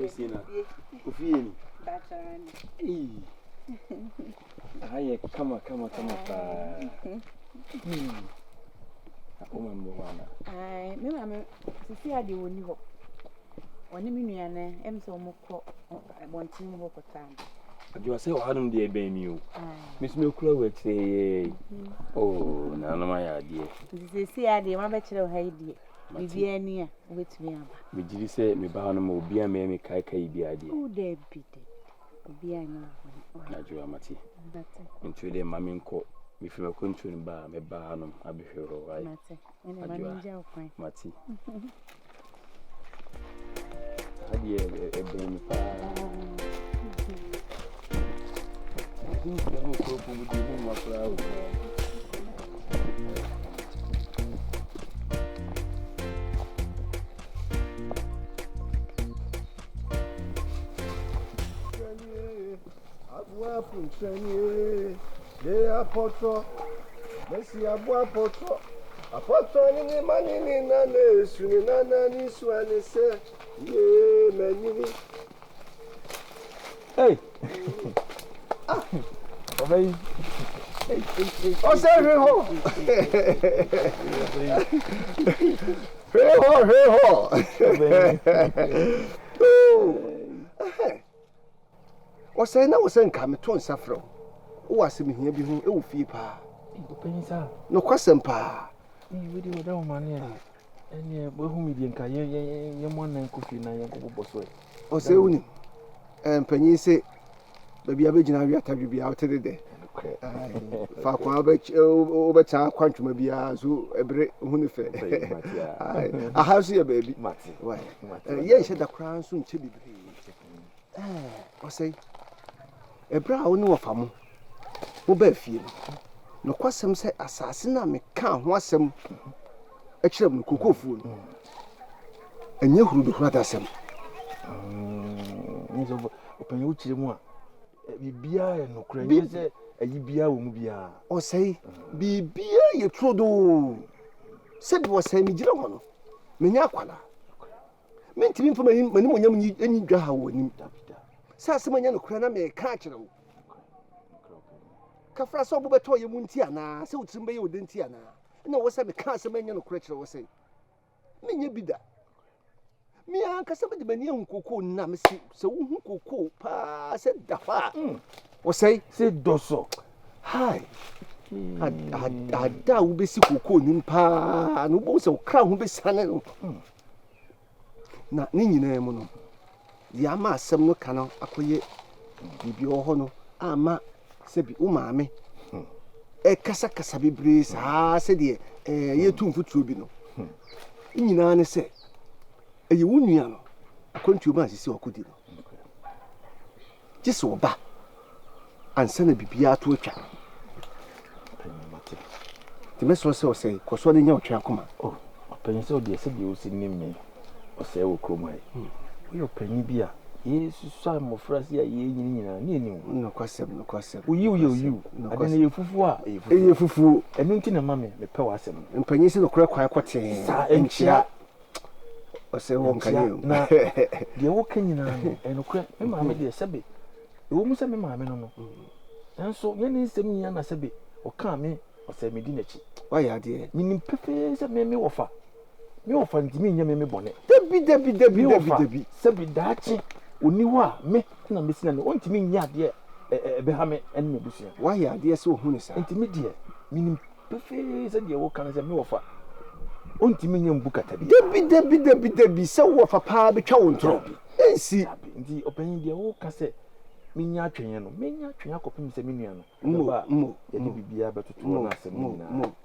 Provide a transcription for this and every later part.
Christina. Dufie. Aye, come on. Aye, me mama, see I do only hope. One minute, I'm so much wanting hope of time. You are so hard on the baby. Miss Milkrow, say, oh, none of my idea. They say I did my bachelor idea. Be near with me. Did you say me Barnum will be a mammy kyekyeku idea? Oh, they beat it. Be a Najua Mati. Into the mammy court. If you are going to bar, me Barnum, I'll be here, right? Mati. A baby. I think you have a couple with you, my flower. From Chanye, they are potro. Messi abua potro. A potro in the money in Nana, Sunana, Niswan, say, ye, many. Hey, obey. Oh, say, o say na wo say nka me to nsafro wo wase me hia bi hu e wo fie pa Open sir. no kwasem pa We do that man here. Any boy who me nka ye mo nan kofi na ye kobo so. O say woni panyin se baby abegina wi atadwe bia o tede de fa kwa ba o ba cha kwantuma bia so ebre hu ne fe a house ya baby mati why ye she da kran so nche bibi o say ebra wo ne wo fa mo wo ba fie no kwasem se asase na me ka ho asem a kirem no kokofuo no enye huru do hurada asem nzo opanyi wo kire mu a bibia e no kra nye se ayi bia wo mu bia o sei bibia ye trodo se de wo sei mi gira ho no me nya akwala me ntimi mfa mani mo nyam nyi dwa ha wo nim sa se manya no kra na me ka kire wo ka fra so bo beto ye mu nti ana se utim be ye odenti ana na wo se me ka se manya no kra kire wo sei me nya bida mi an ka se be de mani nkoko na me se wo hu kokko pa se dafa wo sei se doso hai ada wo be si kokko nim pa no bo se wo kra ho be sane no na ni nyina mu no ya ma asem no kana akoye bibi ho no ama se bi o maame kasa bebre sa se de ye tumfutuo bi no nyina ne se eye wonua no akontuo ma sisi okodi no gise oba ansa na bibia to atwa ti meso se o se koso de nya otwa akoma oh apanyi se o de o si nimme o se wo kromai yo panyi bia yesu sa mo frase ya ye nyina ni eni no kwasem uyi ade na ye fufu a ye fufu enu nti na mame me pe wa asem mpanyi se no kora kwa kote sa enchia o se won kanye na de wo kanyina no enu kora me mame de sebe wo mu se me mame no enso ye ni nsem nya na sebe o ka me o se me di na chi wa ya de minim pepe se me wofa ntimi nya me bone debi sebe daachi oni wa me na mesina no ntimi nya de ebe ha me en me busia wa ya de se ohunu sa ntimi de minim pefe se de wo kan se me wofa ntimi nya mbukata bi debi se wofa pa betwa wo ntro ensi nti opanyin de wo ka se minya atwenye no menya atwenye akopim se menua no ba ya de bibia betoto na asem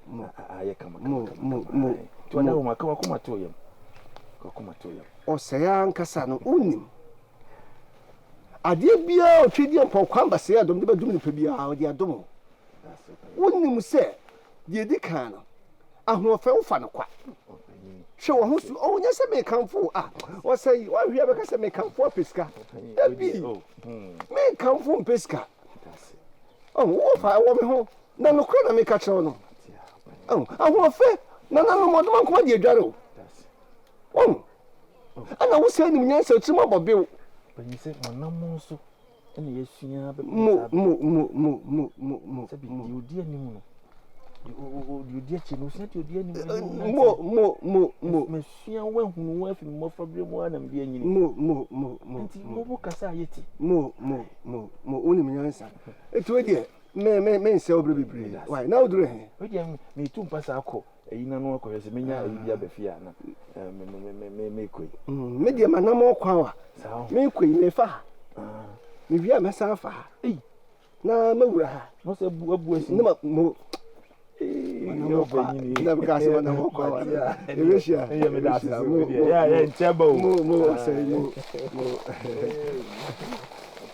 na aye kama to na wo maka wakoma to yam o se ya nkasa no unim ade bia o twedi ampa kwamba se adom de badum ni pa bia o de adom unim se de di kan no ahofa wo fa no kwa hwe wo ho su o nya se me kanfo o say wa hwia be ka se me kanfo apeska abi me kanfo peska wo fa wo me ho na no kra na me ka kire no ahofa na no mo dum ko de adware o ana wo se ni nya se tima bobe When you say, "Mon so," and yes, you dear Nimo. You dear Chino, set your dear Nimo. Monsieur, when who worth more for one and being more Casayeti. More, only me answer. It's ready. Men sell baby. Why now do me too pass our co. You know, as a mania, Yabefiana. Make way. Medium and no more power. Make way, me far. Maybe I'm a safa. Eh, now, Mura. What's a book? No more. Never got some more power. Yeah, more, say more.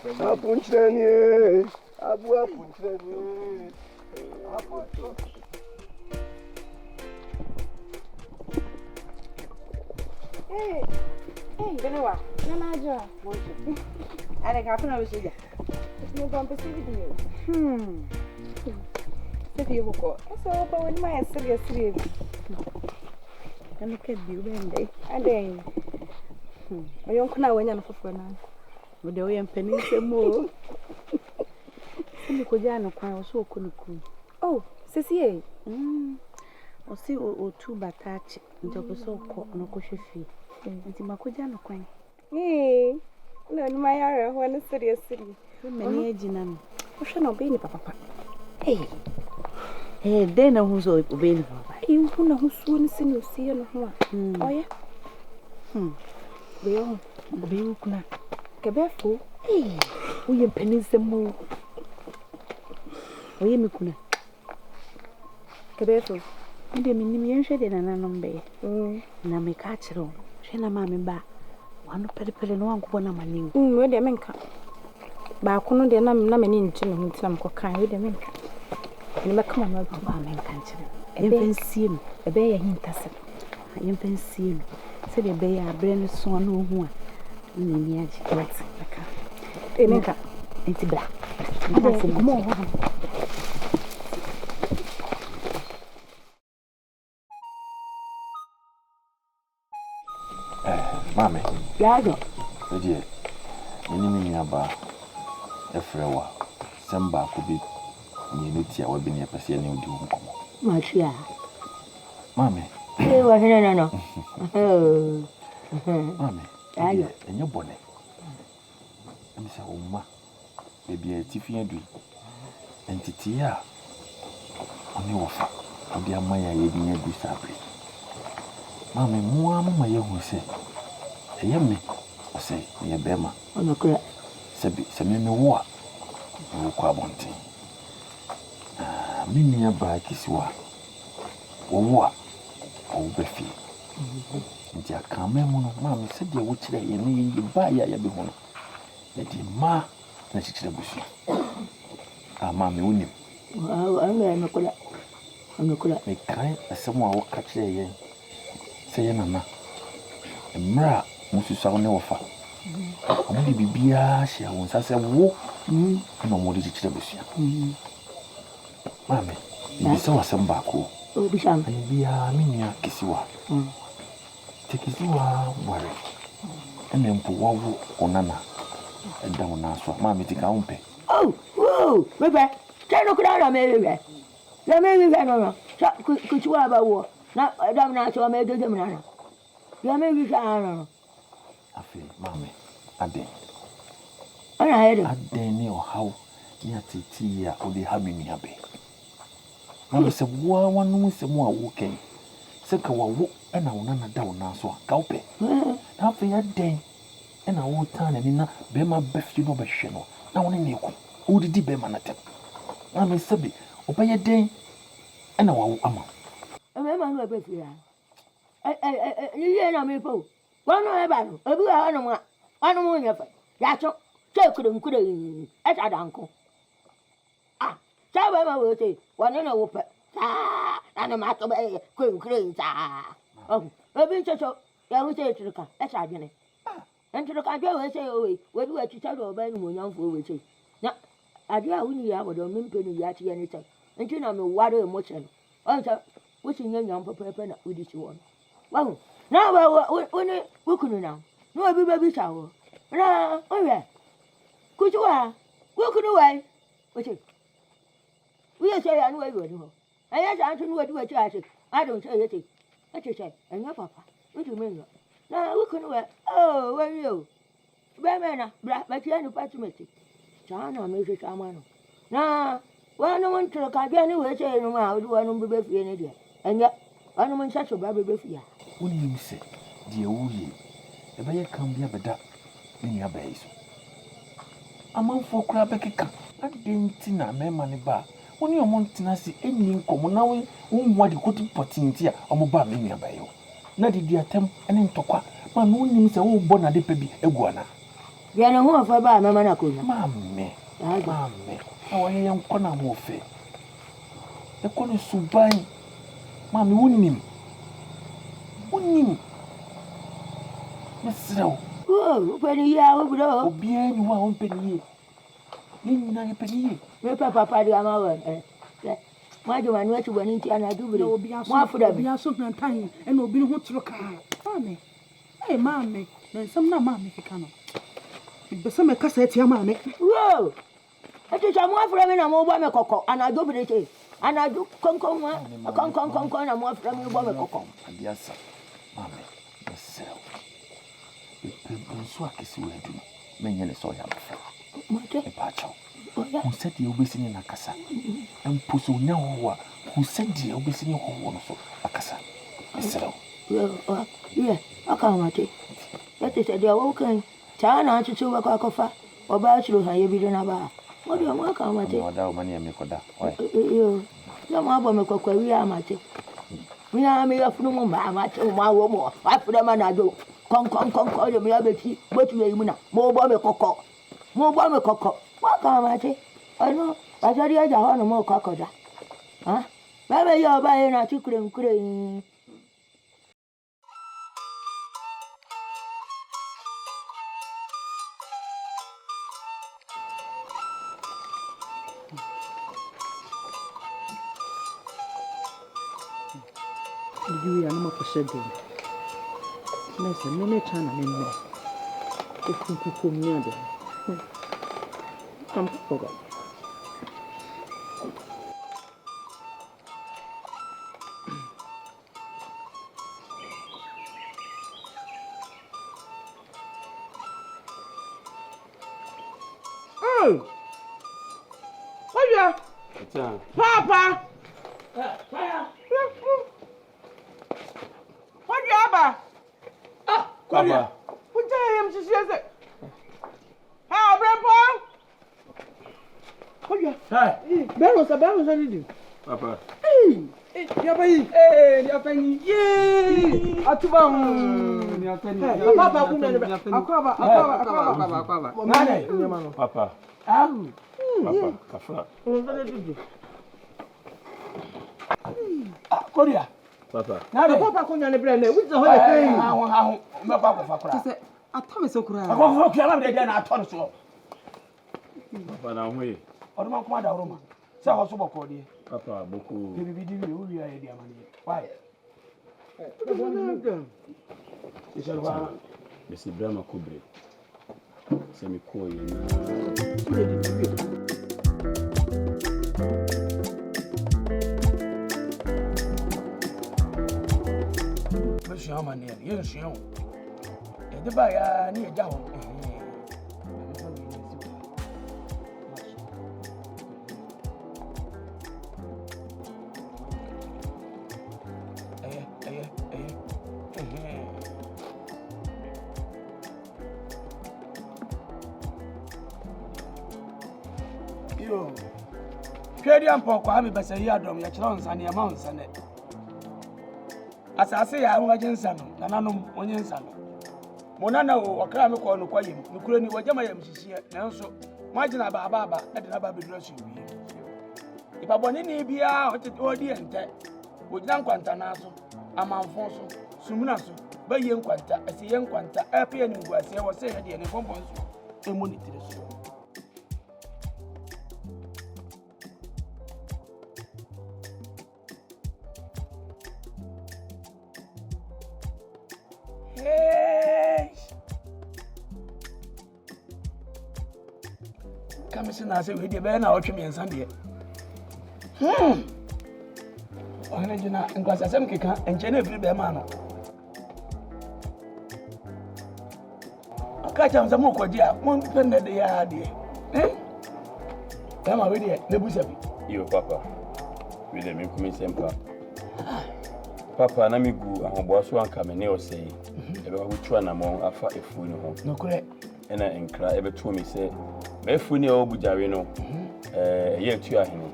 I punch them, I punch them. Hey, Benoit, no matter. I think I can see you. No one perceive you. If you go, so when my serious sleep. And look at you one day. And then, I don't know when you're for now. With the way I'm penning some more. Nicogiano was so cool. Oh, Cecilie. Or see or two batach into so caught no cushy fee. And Timacojano coin. Eh, no, my area when a serious city. Many aging and what shall not be any papa. Hey, then who's obeying papa. You know who soon seen you see on one. Oh, yeah. We all be not. Cabeful. Hey, we pennies the more. We me kuna. Cabeful. Ndi minimum shade na nanombe. Na me kachiro. Shena mama mba. Wanu pele no wangu bona maniu. We de menka. Ba kuno de na mani nti no nti na mkokan we de menka. Ni mekama no ba menka nchire. Yempensie no. Ebe ya hintase. Yempensie no. Se de be ya abre no so no hu a. Ni ni aji. Aka. Menka. Nti bra. Come on. Mammy, Yago, dear, any about a frewa, some bar could be unity. I will be near Persian. Matia. Mammy, no. Oh, Mammy, and your bonnet. And Miss Oma, maybe a Tiffy and Titia. On your offer, of the Amaya, you being a good sabri. Mammy, more my young say. A yummy, or say, near Bema. On the crack. Sabi, no war. No quabonting. Me nearby Kiswa. Or what? Oh, Beffy. And ya come, Mammy said, you would say, you need to buy ya behona. Let him ma, let it bush. Ah, Mammy, win him. I'm not good. Make kind as someone will catch a say, Nana. And Mra. Musu sa one ofa. Amudi bibia hia won sa se wo. Na mo di chire besia. Mame, ni se wasem ba ko. O bi sham. Ani bia minia kisiwa. Tekisiwa ware. Ene mpo wawo onana. Eda wona so. Mame tika umpe. Oh, whoa, bebe. Teno kura na mewe. La mewe no. Sa kuchwa ba wo. Na dam na so me gege mna. Ya mewe sa no. Afi, Mame, Aden. Aden ni ohaw ni atiti ya odi hamini abe. Mame se wa wanu se mo awoken. Se ka wawo na wona na da wona so ka upe. Na afi Aden na wo tan ni na be ma befi no be hwe no. Na wona ne ku. Odidi be ma na tem. Mame se be obaye den na wawo ama. Emmanuel be fi ya. Ye na me po. One no eba, obi a anu mu nyefa. Ya cho, nkure e ta danko. Ah, cha ba ma wo te, one na wo pe. Ah, anu ma to be nkure ta. Oh, obi cho, ya wo te turuka, e ta adwene. Enturuka dwe wo se owe, wo di wa chicha do ba ni mo nyamfo wo che. Na, ade a wuni ya bodo mempe ni ya chi ya ni che. Entu na me ware mo che no. On cha, wo chi nyam pepe na wo di chi wo. Wow. Now, when we couldn't now. No, baby, shower. Na, oh yeah. Could you are? Walking away. Which is? We are saying, I know you do. I asked Anthony what you are saying. I don't say it. What you say? And your papa. What do you mean? Now, we couldn't wear. Oh, where you? Bemana, black, but you are no patrimony. China, Mrs. Amano. Now, well, no one to look at anyway, say no more, do I know baby any day. And yet, I don't want such a baby baby. What do you say, dear Woolly? The bay can be a better in your base. A month for crab a kicker. I didn't think I made money bar. When you want to see any income now, what you could put in here, or mobile in your bay. Not did you attempt and in Toqua. My moon is a old bonnet de baby, iguana. You know what for by Mamma Kuna? Mammy, mammy, how I am corner warfare. The corner Suban. Mammy, wouldn't him. Miss Row. Oh, penny ya over there. Be any one penny. Leaning on a penny. My papa, I'm why do I know what you went into and I do will be a smart for that? Be a super time and will be no to look at. Mammy. Hey, mammy. Then some no mammy can. But some cassette, your mammy. Whoa! I teach a more from a mobile cocoa, and I do it. And I do come, and more from a mobile cocoa. Yes, sir. Mammy, yourself. The people swag is where do. Many saw him. A patch. Who said you'll be singing a cassa? And Pusso now, who said you'll be singing one of a cassa. Yeah, I can't. That is a dear walking. China to work a coffee or bachelor, I be in a bar. What do you want? I'm at it. Money and make you. No more make a query. I'm at it. We are made of no more. I'm at my woman. I put a man I do. Come, call your ability. What you mean? More bomb cocoa. More bomb cocoa. What come at it? I know. I said, I want no more cocoa. Huh? Maybe you're buying a chicken cream. You are no more for shedding. Nice and many China men. If you near them. Come forward. Oh! What you? Papa! Papa. What time is it? How, Grandpa? What you? Hi. Barrels, anything. Papa. Hey, you're penny. Yay! Atubam. You're penny. Papa, Papa. Papa, Kafra. Korea. Papa. Now the papa couldn't understand. Which the whole thing? How, my papa for cry. I told so cry. I go for Kiala again. I told so. Papa, now we. Or my commander, Roma. Say, I was so called you. Papa, Boku. We are here. Why? It's a one. This is Brahma Kubre. Semi coy. Shaman, yes, you. The buyer near down. You. Pedium Poko, I'm a better yardom, your chance and your mounts and it. As I say, I want to say, Nanum, one yen son. Monana or Kram or Noquayim, Nukrani, what Yamayam is here, and also, imagine a baba at another bedressing. If I want any be out at Oriente, with young Quantanazo, Amanfonso, Sumunaso, by young Quanta, as a young Quanta, appearing was I was saying, and a compons, a money to the soul. come in as a video, Ben, I'll trim me and Sunday. And because I am kicking and Jennifer Bemano. I catch on some more, dear, one pen at the idea. Eh? Am I ready? Nebusabi. You, Papa. With them, you come in simple. Papa, na me go and boss one come and never say, about which one among a fat if we know. No correct. And I cry ever to me say, Mefuni Obujarino, year to a him.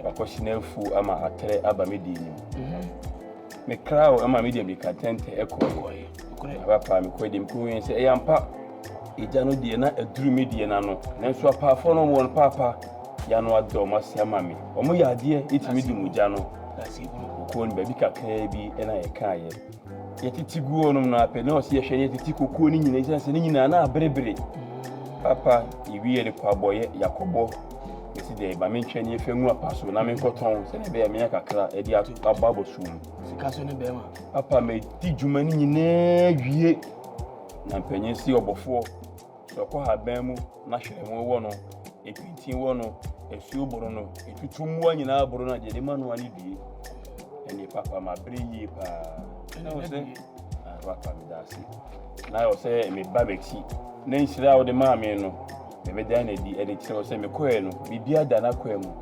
A question fu ama atre abamidi. Me crow ama medium content echo. Papa, me quid him and say, Yampa, Ijano Diana, a drew mediano, and so a parphone one papa, Yano Domas Yamami. Or my idea, it's medium Jano. That's it. Baby Kabi and I can't yet. It's go on a penos, yes, and yet it's cooling in a sense and in an abbrebre. Papa, you really poor boy, Jacobo. Yesterday, by mentioning if you know a person, I mean, cotton, send a bear, make a crack, a dear to a bubble soon. Papa may teach you many in a year. Nampenny see or before. So call her Bemu, national one, a 21, a Suban, a 2 1 in our Bruna, the man one idea. And your papa, my brave, and I was saying, Papa, now say, me babexy. Then she out the mammy, no. Maybe then the editor say, me queno, be beer than a quemo.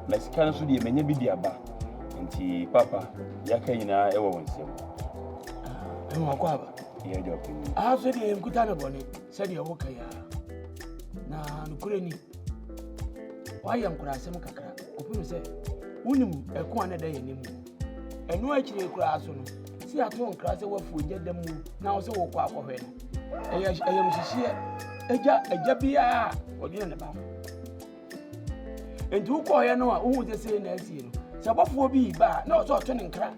Let's cancel the many be dear ba. And tea, Papa, Yakaina, ever once. I'm a quabba. Yeah, joking. I said, I'm good on it, said your worker. Now, Granny. Why am Crasam Cacra? Open say, Unum a corner day anymore. And no actually crass on. See, I told Crass away for get them now so quack of it. I am here. A jabia or dinner about. And two call no who they say next year. So what will be bad? No, so turning crack.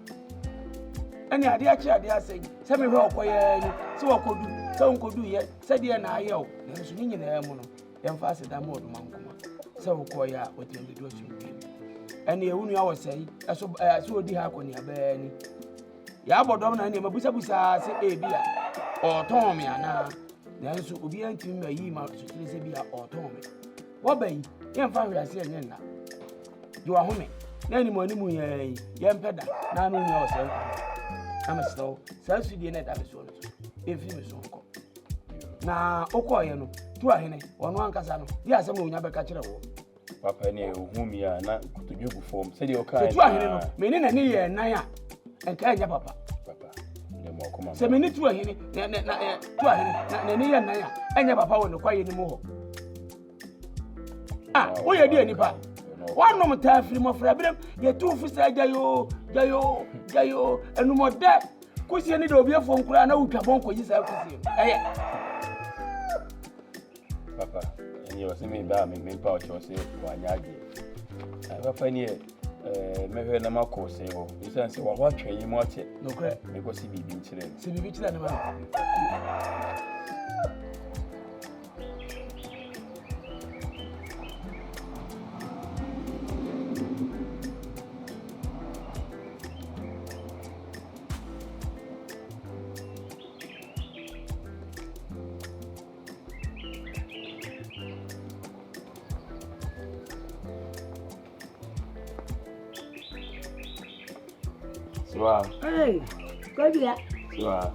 And the idea they are saying, Sammy Rock, so I could do, so could do yet, said the and I yell. There's a meaning there, Mono, then faster than more monk. So call ya what you do. And the only hour say, I saw the hack on your benny. Bodom and Mabusa say, beer or Tommy, and now. Then so will be until me ye mouth to say be or Tommy. What bay, young family I say, you are home. Then money, young pedder, now know yourself. I'm a slow, so to the net episode. If you is so called. Now, Okoyano, 2 henny, 1 casano, yes, I'm going to catch it. Papa, whom you are not to you perform, said your kind. Meaning a near and Naya and Kaya Papa. So many 2 henny, 2 henny, and Naya, and your papa won't acquire any more. Ah, what you doing, Nipa? One moment time, film of Rabin, you're 2 for Jayo, and no more death. Could you need to be a phone cry? No, Cabonco is out to see. Papa, and you were saying about me, pouch or say, one yard. I have a funny, maybe a marco say, oh, you say, well, what train you watch it? No crap, because he be children. See me, which then about. Wow. Hey, good yeah. Wow.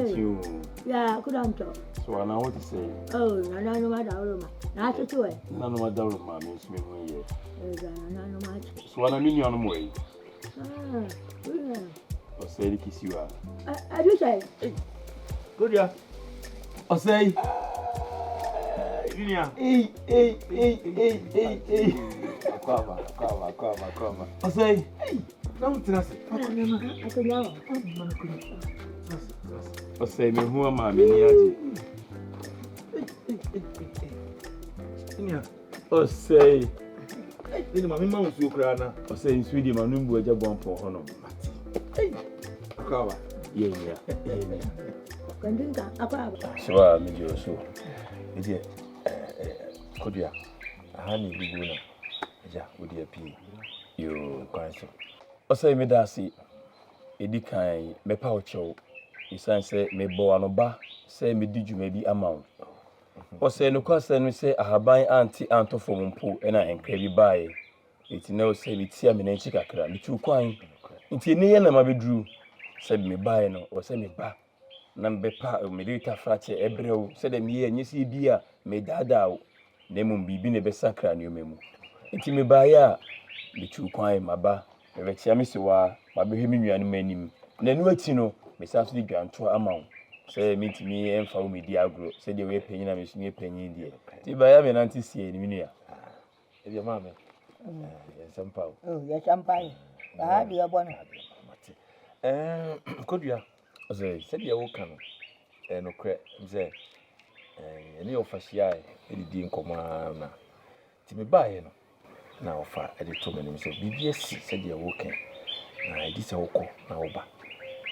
You. Yeah, good on top. So I know what to say. Oh, no matter. Not to it. None of my daughter, mammy, is me here. No much. So I mean, on the way. Ah, yeah. Or say, kiss you are. I do say. Good, yeah. Or say, hey. Come. Or say, hey. Não trace. Você me rua mami niaje. Você. Ele mami mama su kra na. Você in Sweden manu mbu eja bon po hono. Akawa. Yeah. Kandinga akwa. Swa mi jo so. Eje kodua. Ahani biguna. Eja odi api. Yo kwanso. Ose me da si edi kan me pa ocho isan se me bo anoba se me di dwuma bi ama wo o say no kwase no say ahaban anti antofo mpo na enkra bi bae enti na o say mi tia me na nchi kakra mi tu kwan enti ne ye na mabedru say me bae no o say me ba na mbepa me data frache ebrew say de me ye nyisi bia me dada na mum bibi ne be sakra ne omemu enti me bae a me tu kwan maba me be tia me se wa mabehwe me nuanu manim na nu ati no me sa so di dwanto amawo say meet me emfa wo me di agro say de we panyin na me sunye panyin die ti ba ya me nanti sie ni minua e bi ma me ya sampa ya champagne ba di abona kodua say de wo kan no kre say ene ofashia e di nkoma na ti me bae no na ofa e de to me so bibia si say de wo kan na e di se wo ko na wo ba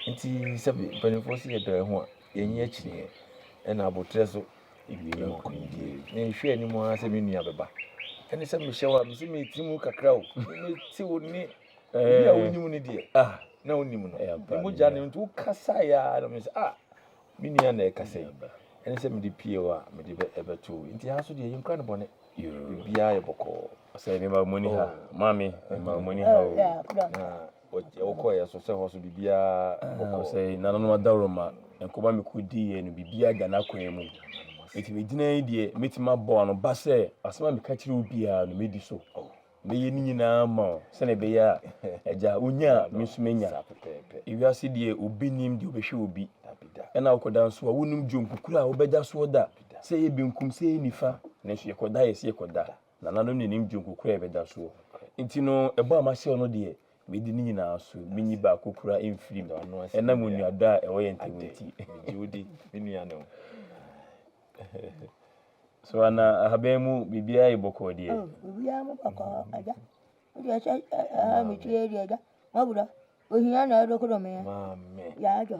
nti sabi banifo si ye do ho a yenye akire e na abotre so ibi ni ko ndi ne hwe ani mo ase me nua beba ene se me hyewa me se me timu kakra o me ti wo ni ya wonimu ni de na wonimu no mo ja ne ntu kasa ya na me se me nua na e kasa ene se me di pie wa me di ebe to nti ha so de yin kwa ne bone bia ye boko say me ba moni ha mami ma moni ha o na o ko ya so se ho so bibia boko say na no madawro ma enkoba me kudi ye no bibia ga na kwan mu eti me gina die metima bo no ba se asema me ka kire ubia no medi so me ye ni nyina ma se na be ya eja onya me sumenya iwiase die obi nim die obehwe obi ena okoda so a wonum dwonkukura obeja so da se ye benkum se ye nifa na so yekoda ye se yekoda na nanom ne nim dwonkukura ebeja so enti no ebo amahye no die me di ni nyina so minyi ba kokura emfiri ena mu nuada e wo ye ntewenti judi minua no so ana habemu bibia iboko die bibia mo bako aja o je mi ti eri aja mabura ohia na do ko me mame ya ajo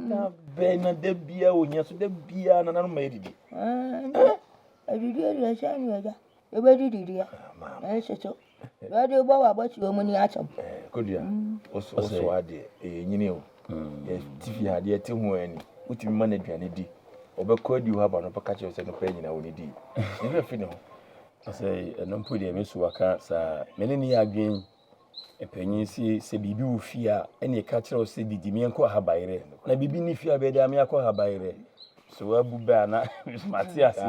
na be na de bia onya so de bia na ma edidi edidi eri aja ni aja e be didi ya e se so radio bo wa bo ti o mu ni acham kodua oso ade nyini o Dufie ade ti ho ani utimi ma na aduane di obekọ di ho aba no paka che se no pa nyina woni di ni na fi ne ho say no mpo de me so waka sa mene ni adwen epanyin si se bibi wo fia ene ka kire o se didi me enko habaire na bibi ni fia be de ame akọ habaire so wabu ba na mati ase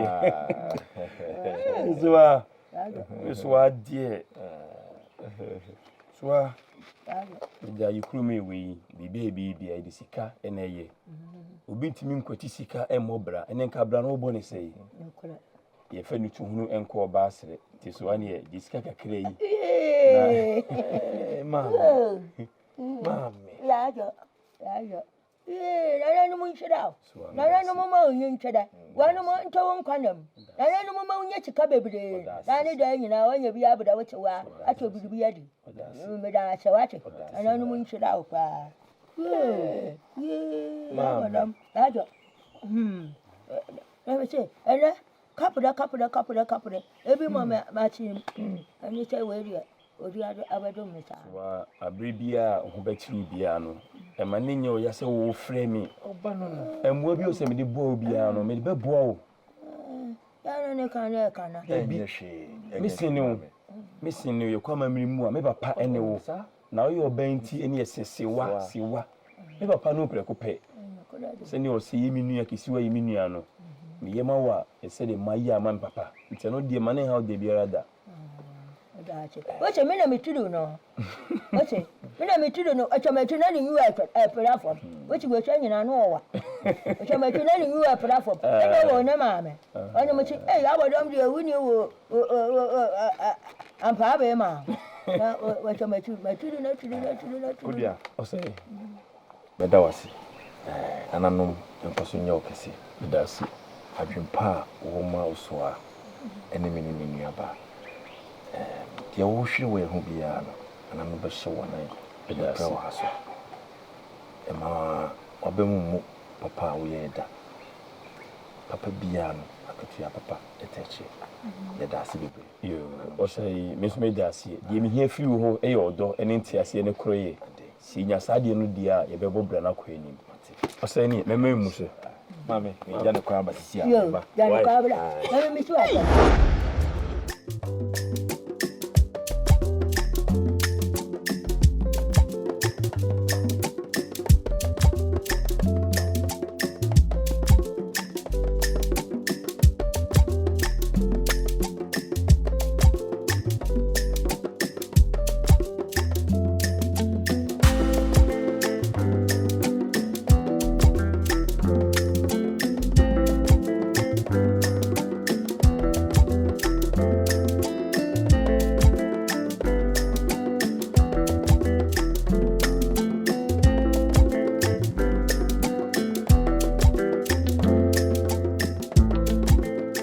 so adie so ja yikuru me we bibi bia ide sika ene ye obi ntimi nkwati sika emobra ene nka bra no bo ne sei ye fa nutu hunu enko ba asere ti so ane ye sika kakra yi mame ya ajo na no mun shida na no mo onyin cheda wa no mo ntawo nkwanam na no mo onye chika bebre na ne da nyina wanya bi abuda wace wa ato bibi yadi me da chawache na no mun shida kwa madam ajo na se ene kapura ebi mo ma chi ani say we ria odi abado meta wa abribia ho bachiru bia no e ma ne nyo ya se wo frɛ mi oba no emwo bi o se me de bo bia no me de bebo o ya ne kan na ebi hwe misinu ye kwa mamiri mu a me papa ene wo na o ye obanti ene yesesewa siwa me papa no preko pe se ni o se yemi nua kisiwa yemi nua no me yema wa ese de mayi ama papa nti no de mane ha o de biara da wache mena mitudu no wache mena mitudu no acha metuna ni yu platform wache go cha nyina no wa acha metuna ni yu platform ene wo na mame ono mo chi abodom de wuni wo ampa be ma wache mitudu na tudu kodia o say beda wasi ananom nkoso nya okese beda si adwempa wo ma osoa ene meni nua ba ya wo hwere we ho bia no ana no be hye wonan beda si wa so ma obemu papa wo ye da papa bia no akatua papa eteche beda si bebe yo o say me da si de me hia fi wo ho e yodo ene ntiase ene kroye si nya sade no dia ye bebo bra na kwa anim o say ni mema mu so Mame, me jana kwa ba sisi Yo, ba. jana kwa bla. Mami miswa.